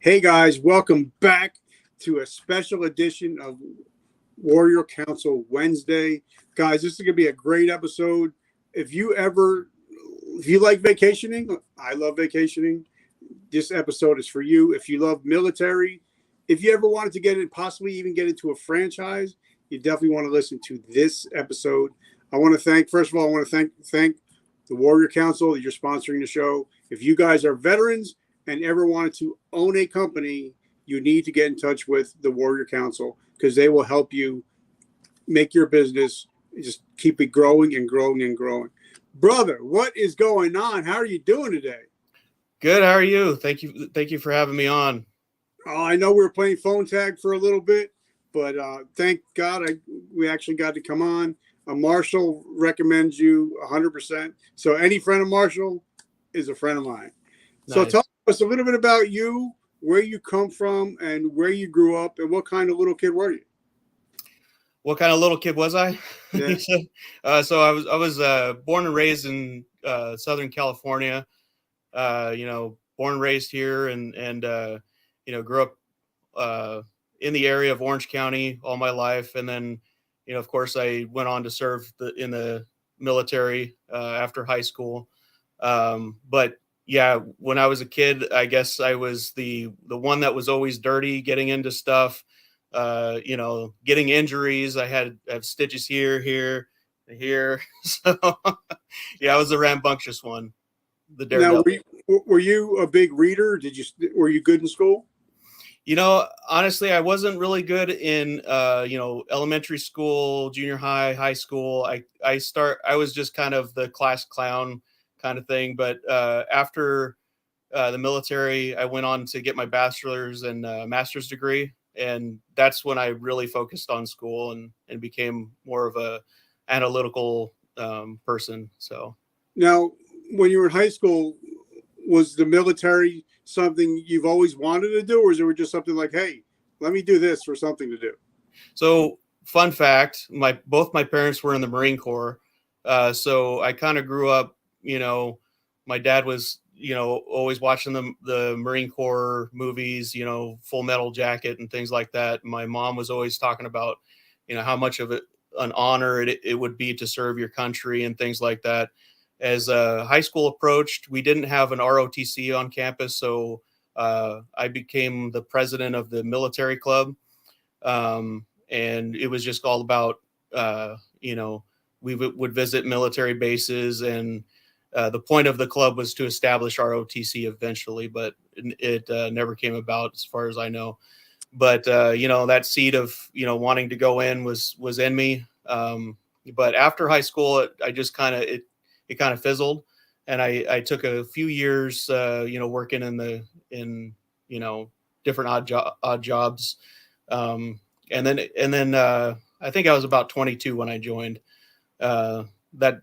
Hey guys, welcome back to a special edition of Warrior Council Wednesday. Guys, this is going to be a great episode. If you like vacationing, I love vacationing. This episode is for you. If you love military, if you ever wanted to possibly even get into a franchise, you definitely want to listen to this episode. I want to thank the Warrior Council that you're sponsoring the show. If you guys are veterans and ever wanted to own a company, you need to get in touch with the Warrior Council because they will help you make your business just keep it growing and growing and growing. Brother, what is going on? How are you doing today? Good. How are you? Thank you for having me on. I know we were playing phone tag for a little bit, but thank God we actually got to come on. Marshall recommends you 100%. So any friend of Marshall is a friend of mine. Nice. So talk to us a little bit about you, where you come from, and where you grew up, and what kind of little kid were you? What kind of little kid was I? Yeah. So I was born and raised in Southern California. Born and raised here, and grew up in the area of Orange County all my life, and then of course I went on to serve in the military after high school. But yeah, when I was a kid, I guess I was the one that was always dirty, getting into stuff, getting injuries. I have stitches here. So yeah, I was the rambunctious one. The daredevil. Now, were you a big reader? Were you good in school? Honestly, I wasn't really good in elementary school, junior high school. I was just kind of the class clown kind of thing. But after the military, I went on to get my bachelor's and master's degree. And that's when I really focused on school and became more of a analytical person. So now, when you were in high school, was the military something you've always wanted to do, or is it just something like, hey, let me do this for something to do? So fun fact, both my parents were in the Marine Corps. So I kind of grew up, my dad was, always watching the Marine Corps movies, Full Metal Jacket and things like that. My mom was always talking about, how much of an honor it would be to serve your country and things like that. As high school approached, we didn't have an ROTC on campus, so I became the president of the military club, and it was just all about, we would visit military bases, and the point of the club was to establish ROTC eventually, but it never came about as far as I know. But that seed of wanting to go in was in me. But after high school, I just it kind of fizzled, and I took a few years, working in different odd jobs. And then I think I was about 22 when I joined. That,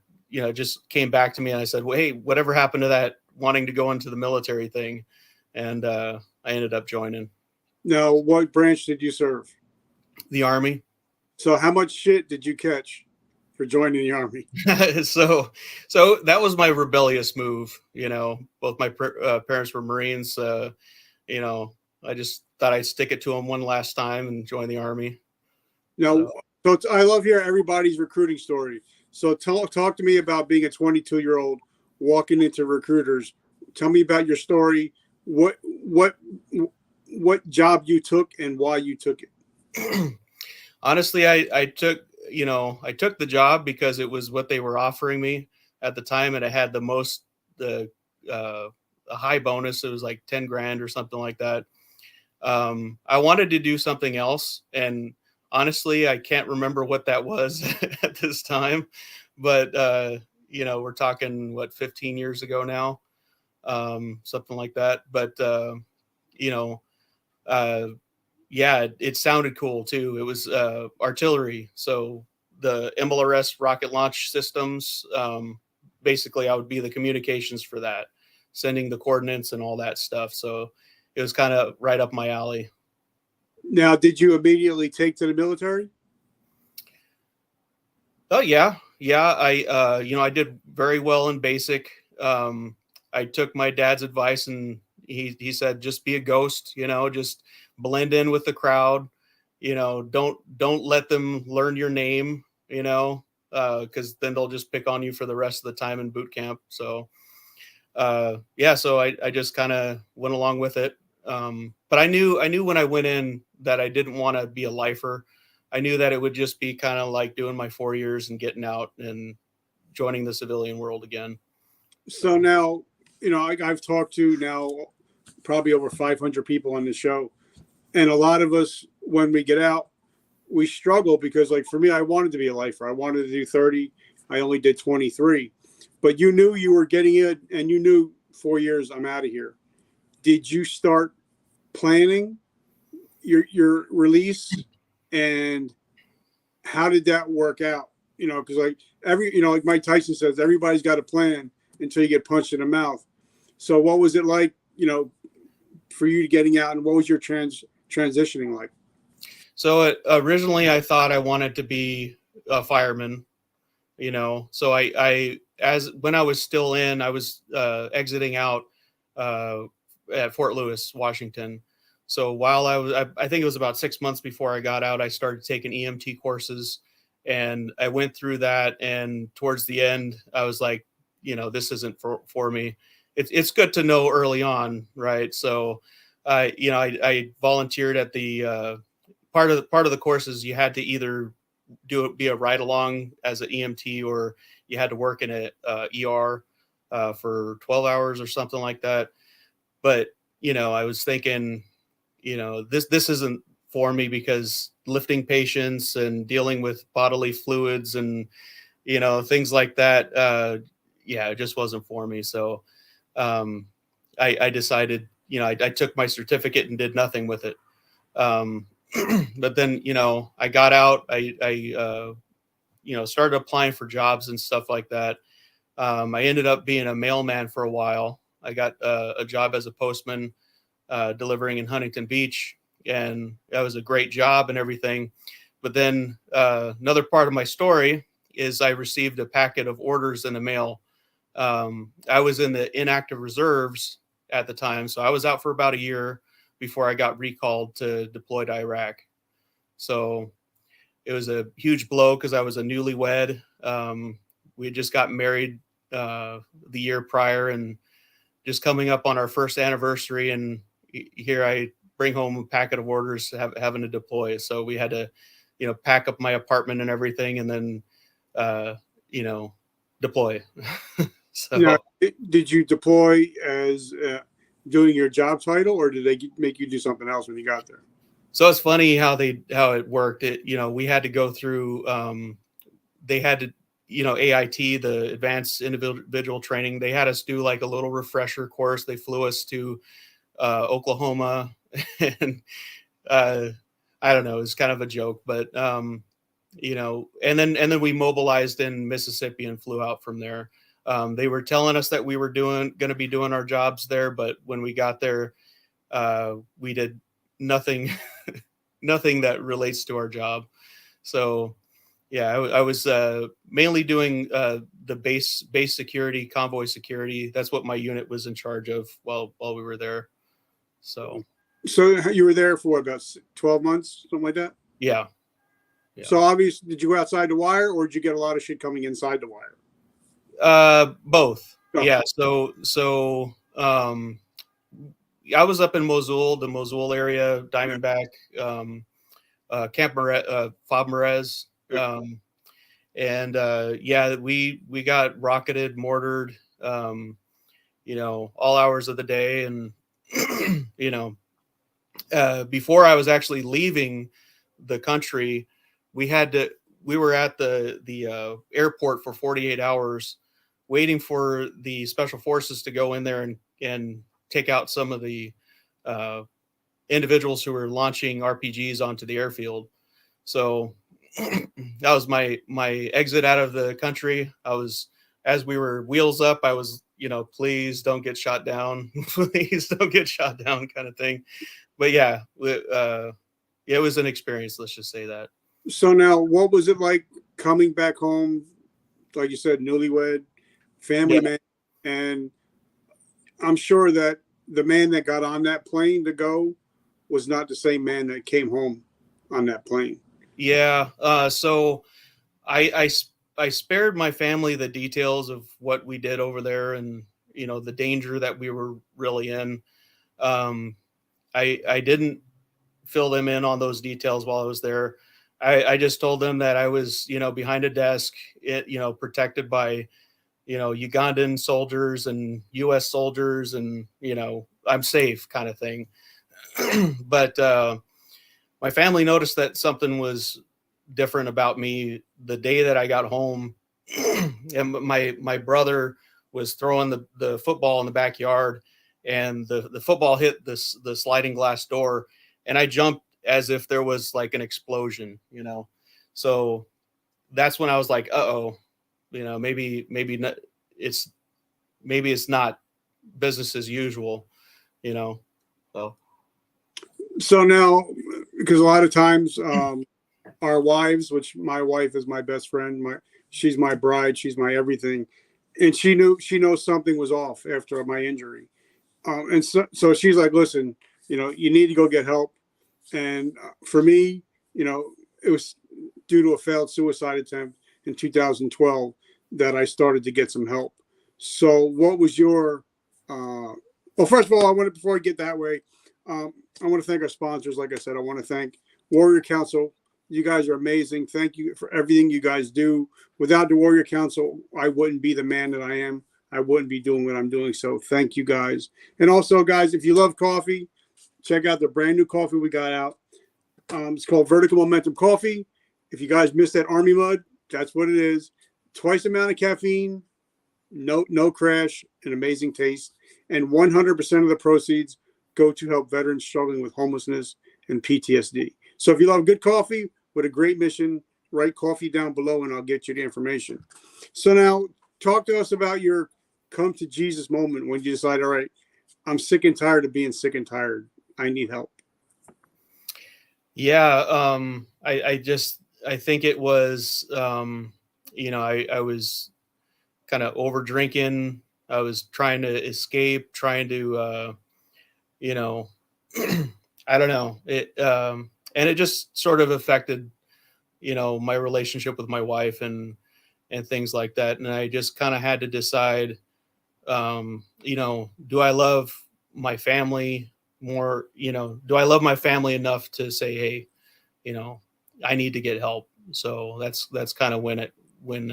just came back to me, and I said, well, hey, whatever happened to that wanting to go into the military thing? And I ended up joining. Now, what branch did you serve? The Army. So how much shit did you catch for joining the Army? So that was my rebellious move. Both my parents were Marines. I just thought I'd stick it to them one last time and join the Army. Now, so I love hearing everybody's recruiting story. So talk to me about being a 22-year-old walking into recruiters. Tell me about your story. What job you took and why you took it. Honestly, I took the job because it was what they were offering me at the time, and it had a high bonus. It was like 10 grand or something like that. I wanted to do something else, and honestly, I can't remember what that was at this time, but we're talking 15 years ago now, something like that. But yeah, it sounded cool too. It was artillery, so the MLRS rocket launch systems. Basically, I would be the communications for that, sending the coordinates and all that stuff. So it was kind of right up my alley. Now, did you immediately take to the military? Oh yeah. I did very well in basic. I took my dad's advice and he said, just be a ghost, just blend in with the crowd, don't let them learn your name, because then they'll just pick on you for the rest of the time in boot camp. So so I just kind of went along with it. But I knew when I went in that I didn't want to be a lifer. I knew that it would just be kind of like doing my 4 years and getting out and joining the civilian world again. So now, I've talked to now probably over 500 people on the show. And a lot of us, when we get out, we struggle because, like, for me, I wanted to be a lifer. I wanted to do 30. I only did 23. But you knew you were getting it, and you knew 4 years, I'm out of here. Did you start planning your release, and how did that work out? Because like like Mike Tyson says, everybody's got a plan until you get punched in the mouth. So what was it like, for you getting out, and what was your transitioning like? So originally I thought I wanted to be a fireman, so when I was still in, I was exiting out at Fort Lewis, Washington. So while I think it was about 6 months before I got out, I started taking EMT courses, and I went through that. And towards the end, I was like, this isn't for me. It's good to know early on, right? So, I volunteered at the part of the courses. You had to either be a ride along as an EMT, or you had to work in a ER for 12 hours or something like that. But I was thinking, this isn't for me, because lifting patients and dealing with bodily fluids and things like that, it just wasn't for me. So I decided, I took my certificate and did nothing with it. But then I got out. I started applying for jobs and stuff like that. I ended up being a mailman for a while. I got a job as a postman, delivering in Huntington Beach, and that was a great job and everything. But then another part of my story is I received a packet of orders in the mail. I was in the inactive reserves at the time, so I was out for about a year before I got recalled to deploy to Iraq. So it was a huge blow, because I was a newlywed. We had just gotten married the year prior, and just coming up on our first anniversary, and here I bring home a packet of orders having to deploy. So we had to, pack up my apartment and everything, and then, deploy. So Now, did you deploy as doing your job title, or did they make you do something else when you got there? So it's funny how it worked. We had to go through, they had to, AIT, the advanced individual training. They had us do like a little refresher course. They flew us to Oklahoma, and I don't know, it's kind of a joke, but and then we mobilized in Mississippi and flew out from there. They were telling us that we were going to be doing our jobs there, but when we got there, we did nothing that relates to our job. So I was mainly doing the base security, convoy security. That's what my unit was in charge of while we were there. So you were there for about 12 months, something like that? Yeah. So obviously, did you go outside the wire, or did you get a lot of shit coming inside the wire? Both. Oh. Yeah. So I was up in Mosul, the Mosul area, Diamondback, Camp Fob Merez. We got rocketed, mortared, all hours of the day. And, before I was actually leaving the country, we were at the airport for 48 hours waiting for the special forces to go in there and take out some of the individuals who were launching RPGs onto the airfield. So that was my exit out of the country. As we were wheels up, I was, please don't get shot down. Please don't get shot down, kind of thing. But it was an experience. Let's just say that. So now, what was it like coming back home? Like you said, newlywed, family man, and I'm sure that the man that got on that plane to go was not the same man that came home on that plane. Yeah. So I spared my family the details of what we did over there and, the danger that we were really in. I didn't fill them in on those details while I was there. I just told them that I was, behind a desk, protected by, Ugandan soldiers and US soldiers and, I'm safe kind of thing. But my family noticed that something was different about me the day that I got home. And my brother was throwing the football in the backyard, and the football hit the sliding glass door, and I jumped as if there was like an explosion, So that's when I was like, uh-oh, maybe not, maybe it's not business as usual, So now, because a lot of times our wives, which my wife is my best friend, she's my bride, she's my everything, and she knows something was off after my injury, and so she's like, listen, you need to go get help. And for me, it was due to a failed suicide attempt in 2012 that I started to get some help. So what was your well, first of all, before I get that way, I want to thank our sponsors. Like I said, I want to thank Warrior Council. You guys are amazing. Thank you for everything you guys do. Without the Warrior Council, I wouldn't be the man that I am. I wouldn't be doing what I'm doing. So thank you guys. And also, guys, if you love coffee, check out the brand new coffee we got out. It's called Vertical Momentum Coffee. If you guys missed that Army Mud, that's what it is. Twice the amount of caffeine, no crash, an amazing taste. And 100% of the proceeds go to help veterans struggling with homelessness and PTSD. So if you love good coffee with a great mission, write coffee down below and I'll get you the information. So now talk to us about your come to Jesus moment when you decide, all right, I'm sick and tired of being sick and tired. I need help. Yeah. I think it was, I was kind of over drinking. I was trying to escape, trying to, I don't know it. And it just sort of affected, my relationship with my wife and things like that. And I just kind of had to decide, do I love my family more? Do I love my family enough to say, hey, I need to get help. So that's kind of when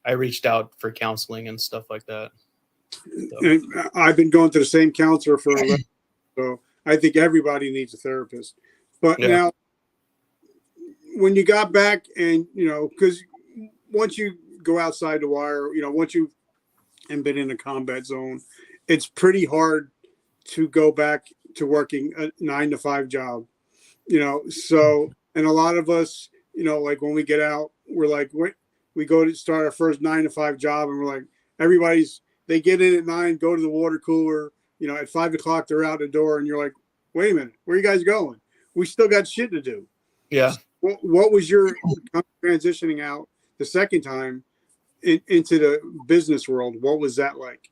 I reached out for counseling and stuff like that. So. And I've been going to the same counselor for 11, so I think everybody needs a therapist. But yeah. Now, when you got back and, because once you go outside the wire, once you've been in a combat zone, it's pretty hard to go back to working a 9-to-5 job, So, and a lot of us, like when we get out, we're like, we go to start our first 9-to-5 job and we're like, they get in at 9, go to the water cooler, at 5 o'clock, they're out the door and you're like, wait a minute, where are you guys going? We still got shit to do. Yeah. So what was your transitioning out the second time into the business world? What was that like?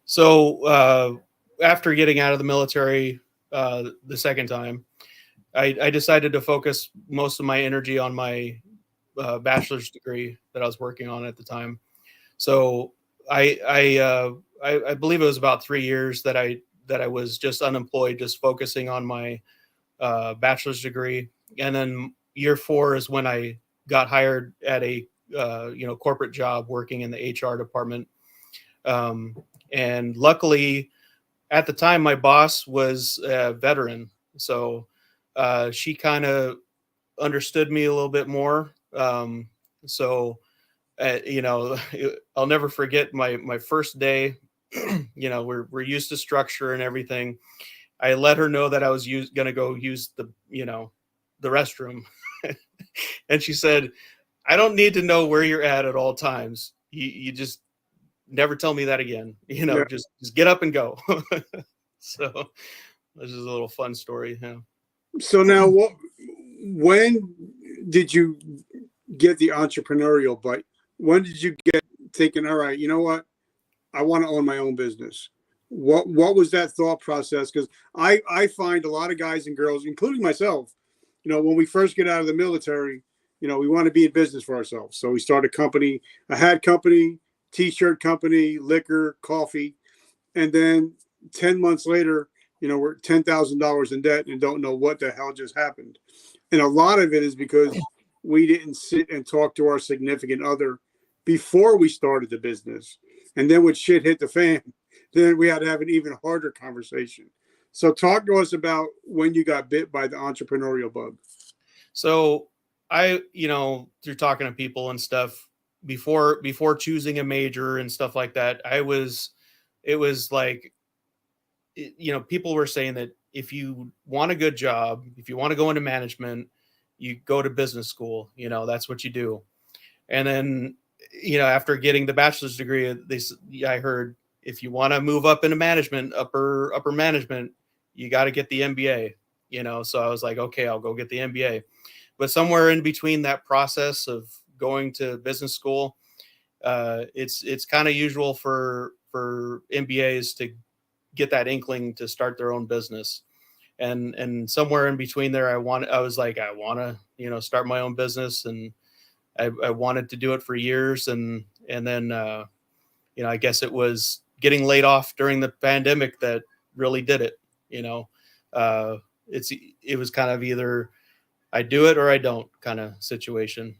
So after getting out of the military the second time, I decided to focus most of my energy on my bachelor's degree that I was working on at the time. So I believe it was about 3 years that I was just unemployed, just focusing on my bachelor's degree. And then year 4 is when I got hired at a corporate job working in the HR department. And luckily, at the time, my boss was a veteran, so she kind of understood me a little bit more. I'll never forget my first day. We're used to structure and everything. I let her know that I was going to go use the restroom. And she said, I don't need to know where you're at all times. You just never tell me that again. Yeah. Just get up and go. So this is a little fun story. Yeah. So now when did you get the entrepreneurial bite? When did you get thinking, all right, you know what? I want to own my own business. What was that thought process? Because I find a lot of guys and girls, including myself, when we first get out of the military, we want to be in business for ourselves. So we start a company, a hat company, t-shirt company, liquor, coffee. And then 10 months later, we're $10,000 in debt and don't know what the hell just happened. And a lot of it is because we didn't sit and talk to our significant other before we started the business. And then when shit hit the fan, then we had to have an even harder conversation. So talk to us about when you got bit by the entrepreneurial bug. So through talking to people and stuff before choosing a major and stuff like that, it was like, people were saying that if you want a good job, if you want to go into management, you go to business school, that's what you do. And then, after getting the bachelor's degree, I heard if you want to move up into management, upper management, you got to get the MBA, so I was like, okay, I'll go get the MBA. But somewhere in between that process of going to business school, it's kind of usual for MBAs to get that inkling to start their own business. And somewhere in between there, I want to, start my own business. And I wanted to do it for years. And then, I guess it was getting laid off during the pandemic that really did it. It was kind of either I do it or I don't kind of situation.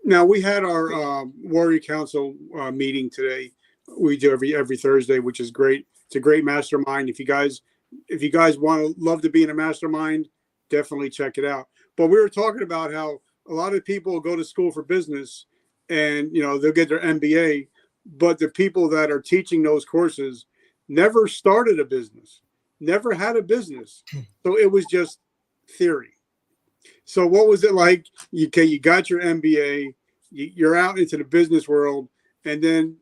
Now we had our Warrior Council meeting today. We do every Thursday, which is great. It's a great mastermind. If you guys love to be in a mastermind, definitely check it out. But we were talking about how a lot of people go to school for business and, they'll get their MBA, but the people that are teaching those courses never started a business, never had a business. So it was just theory. So what was it like? You got your MBA, you're out into the business world, and then,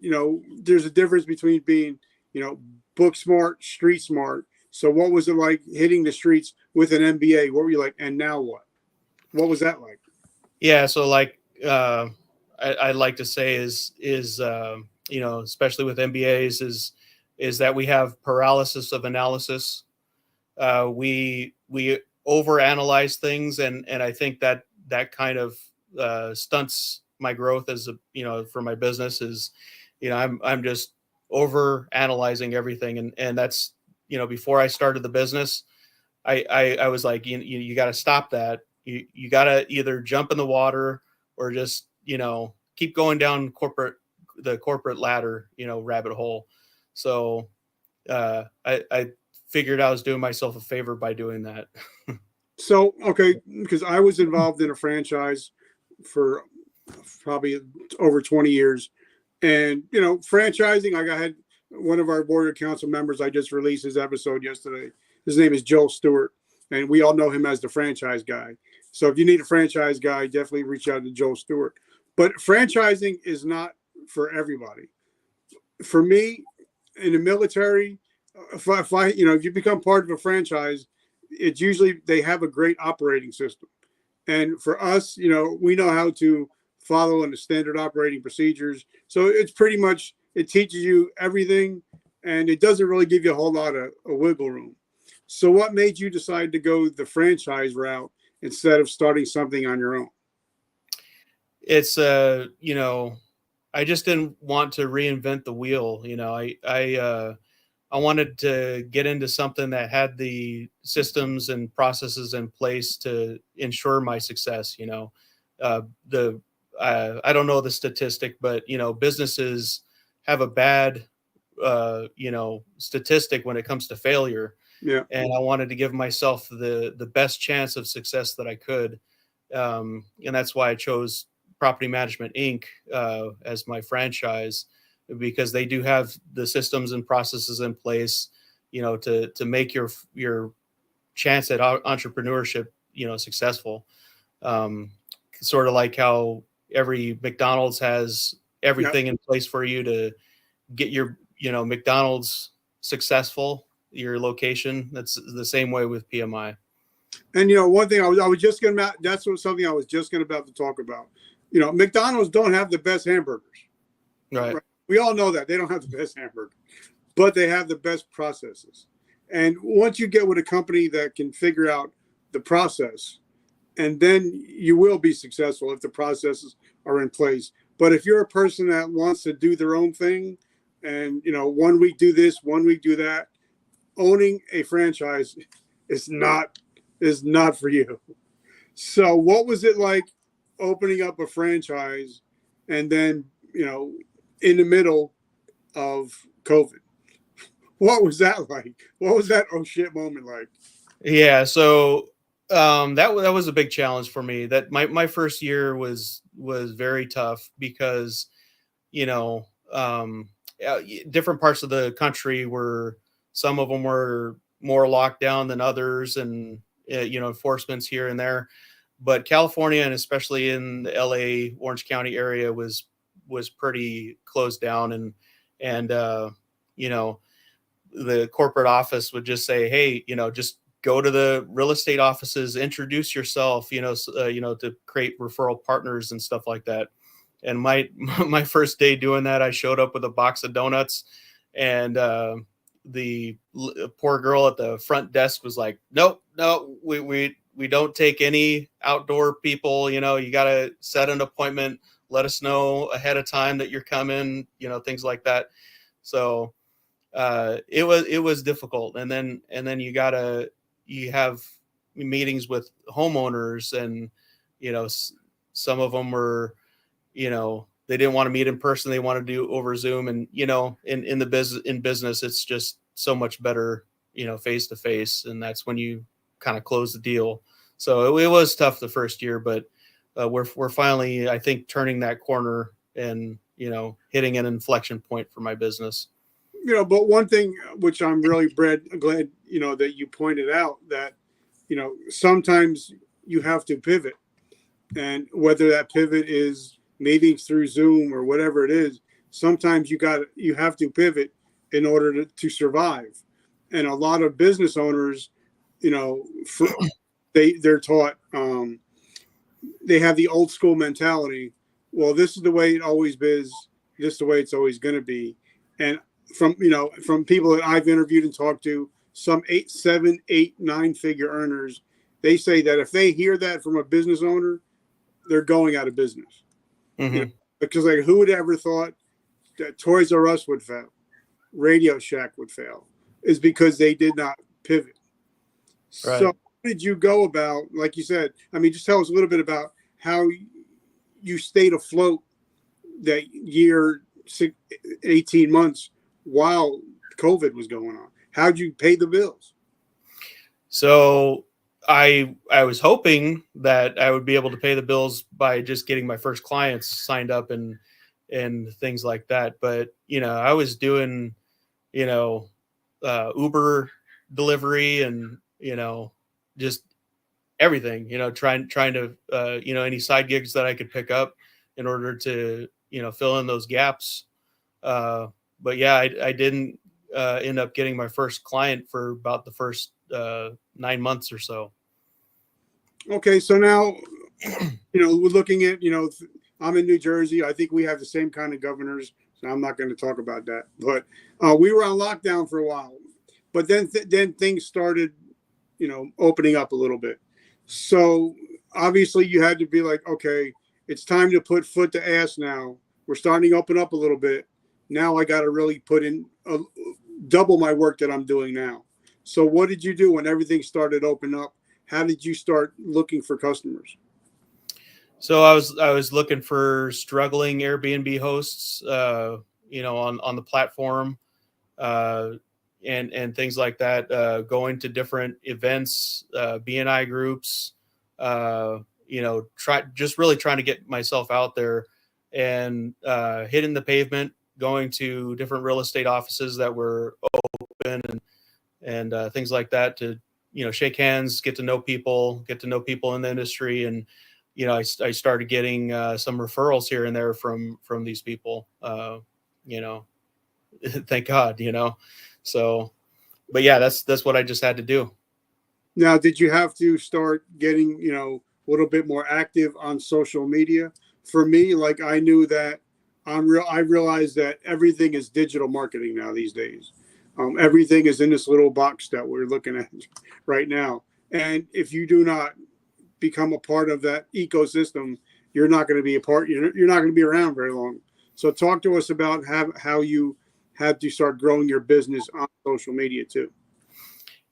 there's a difference between being, book smart, street smart. So what was it like hitting the streets with an MBA? What were you like? And now what? What was that like? Yeah. So like, I like to say is, especially with MBAs is that we have paralysis of analysis. We overanalyze things. And I think that kind of, stunts my growth as for my business is, I'm just over analyzing everything. And that's, before I started the business, I was like, you got to stop that. You got to either jump in the water or just, keep going down the corporate ladder, rabbit hole. So I figured I was doing myself a favor by doing that. So, okay, because I was involved in a franchise for probably over 20 years. And, franchising, I had one of our Warrior Council members, I just released his episode yesterday. His name is Joel Stewart, and we all know him as the franchise guy. So if you need a franchise guy, definitely reach out to Joel Stewart. But franchising is not for everybody. For me, in the military, if you become part of a franchise, it's usually they have a great operating system. And for us, we know how to follow in the standard operating procedures. So it's pretty much, it teaches you everything, and it doesn't really give you a whole lot of wiggle room. So what made you decide to go the franchise route instead of starting something on your own? It's, I just didn't want to reinvent the wheel. I wanted to get into something that had the systems and processes in place to ensure my success. I don't know the statistic, but, businesses have a bad, statistic when it comes to failure. Yeah. And I wanted to give myself the best chance of success that I could. And that's why I chose Property Management Inc. As my franchise, because they do have the systems and processes in place, to make your chance at entrepreneurship, successful. Sort of like how every McDonald's has everything in place for you to get your, McDonald's successful, your location. That's the same way with PMI. And, one thing I was just going to, something I was just about to talk about. McDonald's don't have the best hamburgers. Right. We all know that they don't have the best hamburger. but they have the best processes. And once you get with a company that can figure out the process, and then you will be successful if the processes are in place. But if you're a person that wants to do their own thing and, 1 week do this, 1 week do that, owning a franchise is not for you. So what was it like opening up a franchise and then, in the middle of COVID? What was that like? What was that oh shit moment like? Yeah, so that was a big challenge for me. That my first year was very tough because, different parts of the country some of them were more locked down than others, and enforcements here and there. But California, and especially in the LA Orange County area, was pretty closed down, and the corporate office would just say, hey, just go to the real estate offices, introduce yourself, to create referral partners and stuff like that. And my first day doing that, I showed up with a box of donuts, and the poor girl at the front desk was like, no, we don't take any outdoor people. You got to set an appointment, let us know ahead of time that you're coming, things like that. So it was difficult. And then you have meetings with homeowners, and, some of them were, they didn't want to meet in person. They want to do over Zoom, and, in business, it's just so much better, face to face. And that's when you kind of close the deal. So it was tough the first year, but we're finally, I think, turning that corner and, hitting an inflection point for my business. But one thing which I'm really glad, that you pointed out, that, sometimes you have to pivot, and whether that pivot is meetings through Zoom or whatever it is, sometimes you have to pivot in order to survive. And a lot of business owners, they're taught, they have the old school mentality. Well, this is the way it always is. This is the way it's always going to be. And from people that I've interviewed and talked to, some 8, 7, 8, 9-figure earners, they say that if they hear that from a business owner, they're going out of business. Mm-hmm. Because who would ever thought that Toys R Us would fail, Radio Shack would fail, is because they did not pivot. Right. So how did you go about, like you said, just tell us a little bit about how you stayed afloat that year, 18 months while COVID was going on. How'd you pay the bills? So I was hoping that I would be able to pay the bills by just getting my first clients signed up and things like that. But, I was doing, Uber delivery and, just everything, trying to, any side gigs that I could pick up in order to, fill in those gaps. But yeah, I didn't end up getting my first client for about the first 9 months or so. Okay, so now, we're looking at, I'm in New Jersey. I think we have the same kind of governors, so I'm not going to talk about that. But we were on lockdown for a while. But then things started, opening up a little bit. So obviously you had to be like, okay, it's time to put foot to ass now. We're starting to open up a little bit. Now I got to really put in double my work that I'm doing now. So what did you do when everything started opening up? How did you start looking for customers? So I was looking for struggling Airbnb hosts, on the platform, and things like that. Going to different events, BNI groups, really trying to get myself out there and hitting the pavement, going to different real estate offices that were open and things like that to, shake hands, get to know people in the industry. And, I started getting some referrals here and there from these people, thank God, so, but yeah, that's what I just had to do. Now, did you have to start getting, a little bit more active on social media? For me, I knew that I realized that everything is digital marketing now these days. Everything is in this little box that we're looking at right now. And if you do not become a part of that ecosystem, you're not going to be a part. You're not going to be around very long. So talk to us about how you had to start growing your business on social media too.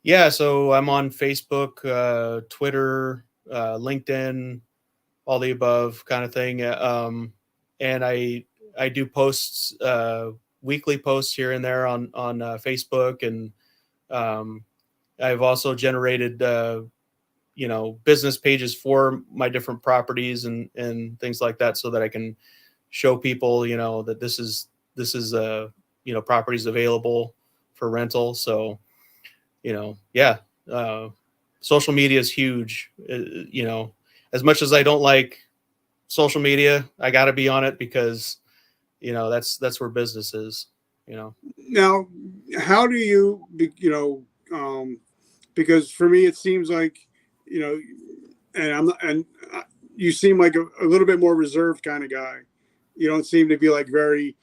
Yeah, so I'm on Facebook, Twitter, LinkedIn, all the above kind of thing. And I do posts, weekly posts here and there on Facebook, and I've also generated business pages for my different properties and things like that, so that I can show people that this is properties available for rental. So social media is huge. As much as I don't like social media, I got to be on it because that's where business is. Now, how do you because for me it seems like and you seem like a little bit more reserved kind of guy. You don't seem to be like very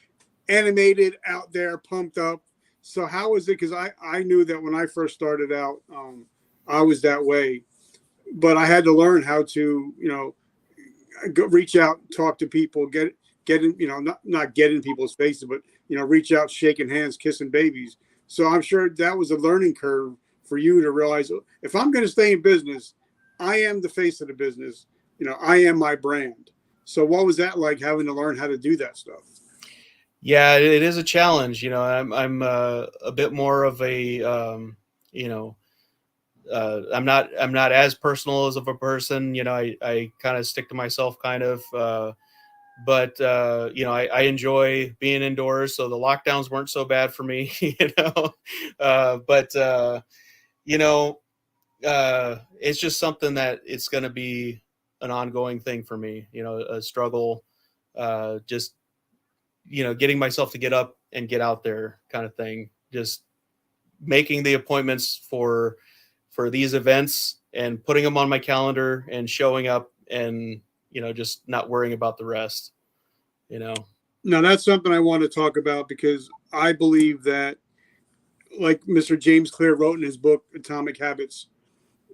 animated, out there, pumped up. So how is it? Because I knew that when I first started out, I was that way, but I had to learn how to reach out, talk to people, get in, not get in people's faces, but reach out, shaking hands, kissing babies. So I'm sure that was a learning curve for you to realize, if I'm going to stay in business, I am the face of the business. I am my brand. So what was that like, having to learn how to do that stuff? Yeah, it is a challenge. I'm a bit more of a I'm not as personal as of a person. I kind of stick to myself, kind of. But I enjoy being indoors, so the lockdowns weren't so bad for me. It's just something that it's going to be an ongoing thing for me. A struggle. Just getting myself to get up and get out there, kind of thing. Just making the appointments for these events and putting them on my calendar and showing up, and just not worrying about the rest. Now that's something I want to talk about, because I believe that, like Mr. James Clear wrote in his book Atomic Habits,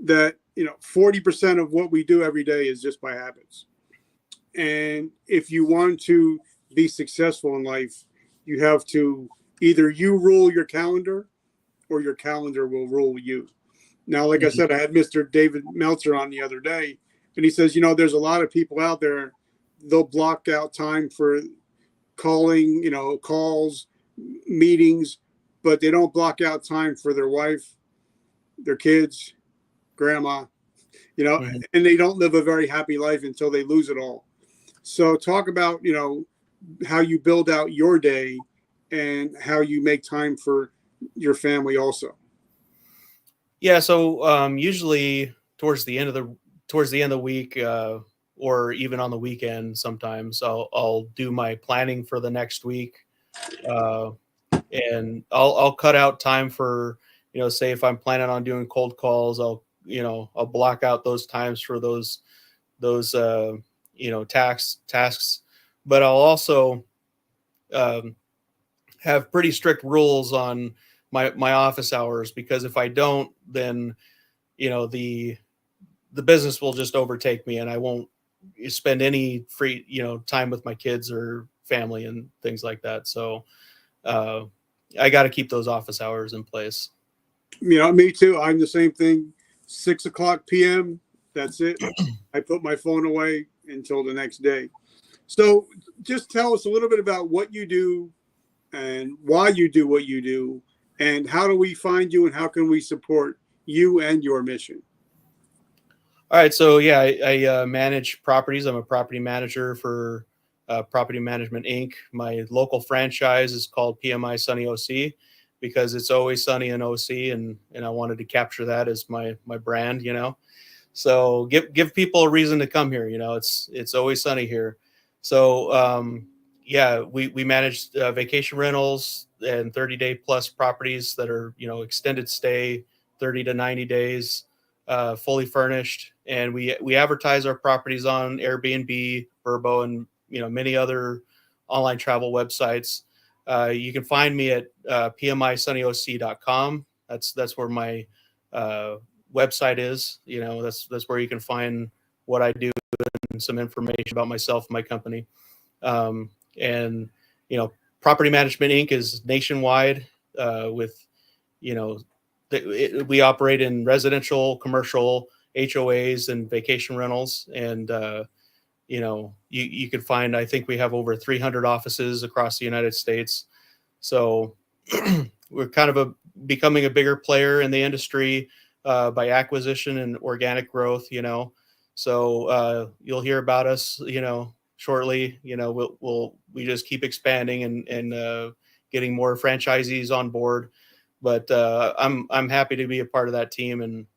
that 40% of what we do every day is just by habits. And if you want to be successful in life, you have to either you rule your calendar or your calendar will rule you. Now, like I said, I had Mr. David Meltzer on the other day, and he says, there's a lot of people out there, they'll block out time for calling, calls, meetings, but they don't block out time for their wife, their kids, grandma, and they don't live a very happy life until they lose it all. So talk about, how you build out your day and how you make time for your family also. Yeah. So usually towards the end of the week, or even on the weekend, sometimes I'll do my planning for the next week, and I'll cut out time for, say if I'm planning on doing cold calls, I'll block out those times for those tasks. But I'll also have pretty strict rules on my office hours, because if I don't, then the business will just overtake me, and I won't spend any free time with my kids or family and things like that. So I got to keep those office hours in place. Me too. I'm the same thing. 6:00 p.m. That's it. I put my phone away until the next day. So just tell us a little bit about what you do and why you do what you do, and how do we find you, and how can we support you and your mission? All right. So yeah, I manage properties. I'm a property manager for Property Management Inc. My local franchise is called PMI Sunny OC, because it's always sunny in OC, and I wanted to capture that as my brand, So give people a reason to come here. It's always sunny here. So we manage vacation rentals and 30-day plus properties that are extended stay, 30 to 90 days, fully furnished, and we advertise our properties on Airbnb, Vrbo, and many other online travel websites. You can find me at pmissunnyoc.com. That's where my website is. That's where you can find what I do and some information about myself and my company. And Property Management Inc. is nationwide with, we operate in residential, commercial, HOAs, and vacation rentals. And, you can find, I think we have over 300 offices across the United States. So we're kind of becoming a bigger player in the industry by acquisition and organic growth, So you'll hear about us, shortly. We just keep expanding and getting more franchisees on board. But I'm happy to be a part of that team, and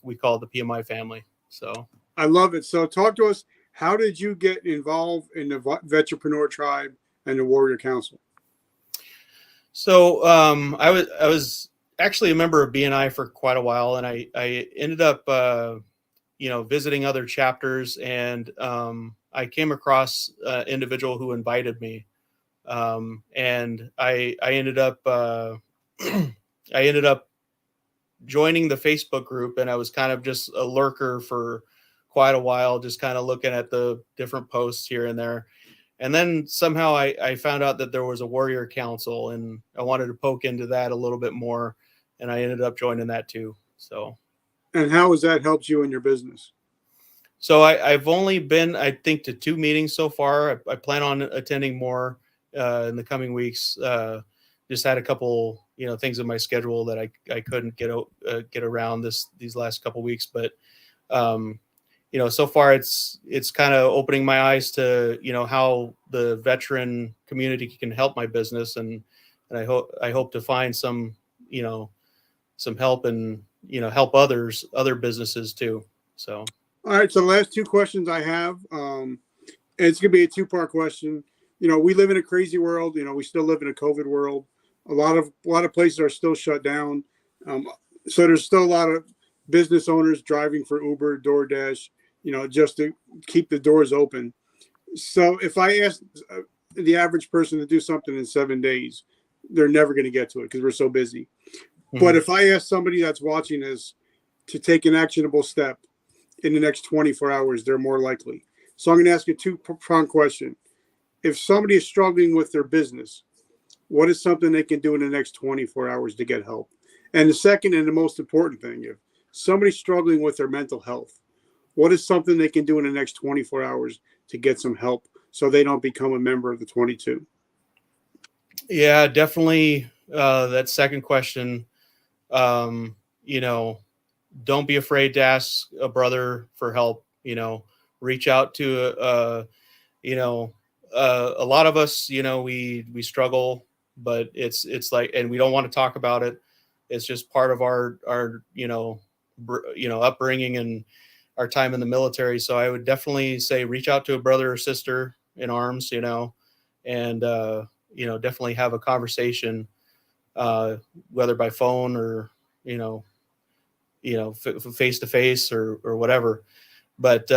we call it the PMI family. So I love it. So talk to us. How did you get involved in the Vetprenuer tribe and the Warrior Council? So I was actually a member of BNI for quite a while, and I ended up visiting other chapters, and I came across an individual who invited me, and I ended up joining the Facebook group, and I was kind of just a lurker for quite a while, just kind of looking at the different posts here and there. And then somehow I found out that there was a Warrior Council, and I wanted to poke into that a little bit more, and I ended up joining that too. So. And how has that helped you in your business? So I've only been, I think, to 2 meetings so far. I plan on attending more in the coming weeks. Just had a couple, things in my schedule that I couldn't get around these last couple weeks. But so far it's kind of opening my eyes to how the veteran community can help my business, and I hope to find some help and help other businesses too. So. All right. So the last 2 questions I have, it's going to be a 2-part question. We live in a crazy world. We still live in a COVID world. A lot of places are still shut down. So there's still a lot of business owners driving for Uber, DoorDash, just to keep the doors open. So if I ask the average person to do something in 7 days, they're never going to get to it because we're so busy. Mm-hmm. But if I ask somebody that's watching this to take an actionable step in the next 24 hours, they're more likely. So I'm going to ask you a 2-pronged question. If somebody is struggling with their business, what is something they can do in the next 24 hours to get help? And the second and the most important thing, if somebody's struggling with their mental health, what is something they can do in the next 24 hours to get some help so they don't become a member of the 22? Yeah, definitely. That second question, don't be afraid to ask a brother for help. Reach out to, a lot of us, we struggle, but it's like, and we don't want to talk about it. It's just part of our upbringing and our time in the military. So I would definitely say, reach out to a brother or sister in arms, and, definitely have a conversation, whether by phone or, face to face or whatever. But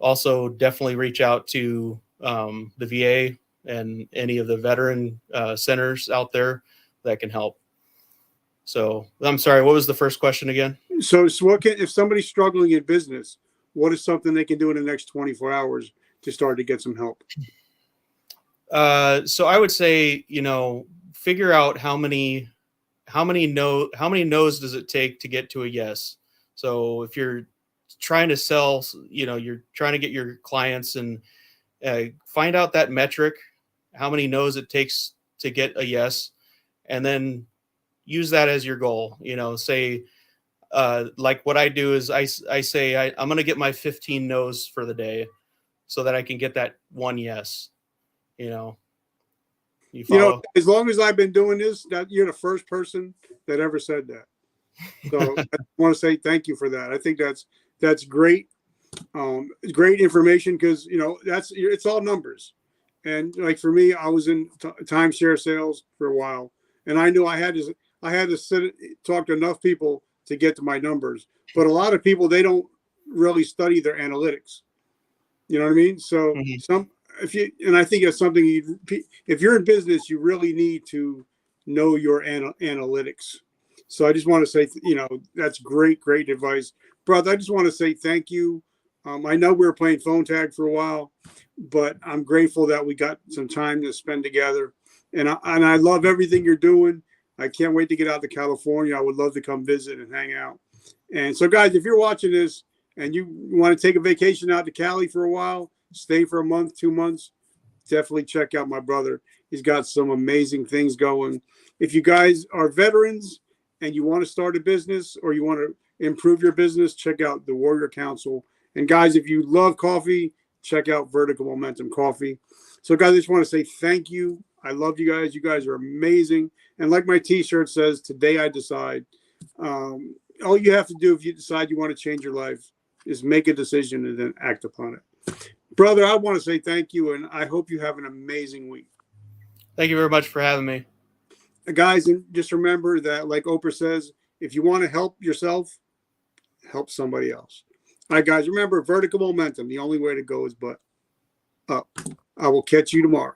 also definitely reach out to the VA and any of the veteran centers out there that can help. So I'm sorry, what was the first question again? So if somebody's struggling in business, what is something they can do in the next 24 hours to start to get some help? So I would say, figure out how many no's does it take to get to a yes. So if you're trying to sell, you're trying to get your clients, and find out that metric, how many no's it takes to get a yes, and then use that as your goal. Say, like what I do is I say I'm going to get my 15 no's for the day so that I can get that one yes. As long as I've been doing this, that you're the first person that ever said that. So I want to say thank you for that. I think that's great. Great information, because it's all numbers. And like for me, I was in timeshare sales for a while, and I knew I had to talk to enough people to get to my numbers. But a lot of people, they don't really study their analytics. You know what I mean? So and I think it's something if you're in business, you really need to know your analytics. So I just want to say, that's great advice, brother. I just want to say thank you. I know we were playing phone tag for a while, but I'm grateful that we got some time to spend together. And I love everything you're doing. I can't wait to get out to California. I would love to come visit and hang out. And so, guys, if you're watching this and you want to take a vacation out to Cali for a while, stay for a month, 2 months, definitely check out my brother. He's got some amazing things going. If you guys are veterans and you want to start a business or you want to improve your business, check out the Warrior Council. And guys, if you love coffee, check out Vertical Momentum Coffee. So guys, I just want to say thank you. I love you guys. You guys are amazing. And like my t-shirt says, today I decide. All you have to do if you decide you want to change your life is make a decision and then act upon it. Brother, I want to say thank you, and I hope you have an amazing week. Thank you very much for having me. Guys, and just remember that, like Oprah says, if you want to help yourself, help somebody else. All right, guys, remember, vertical momentum. The only way to go is but up. I will catch you tomorrow.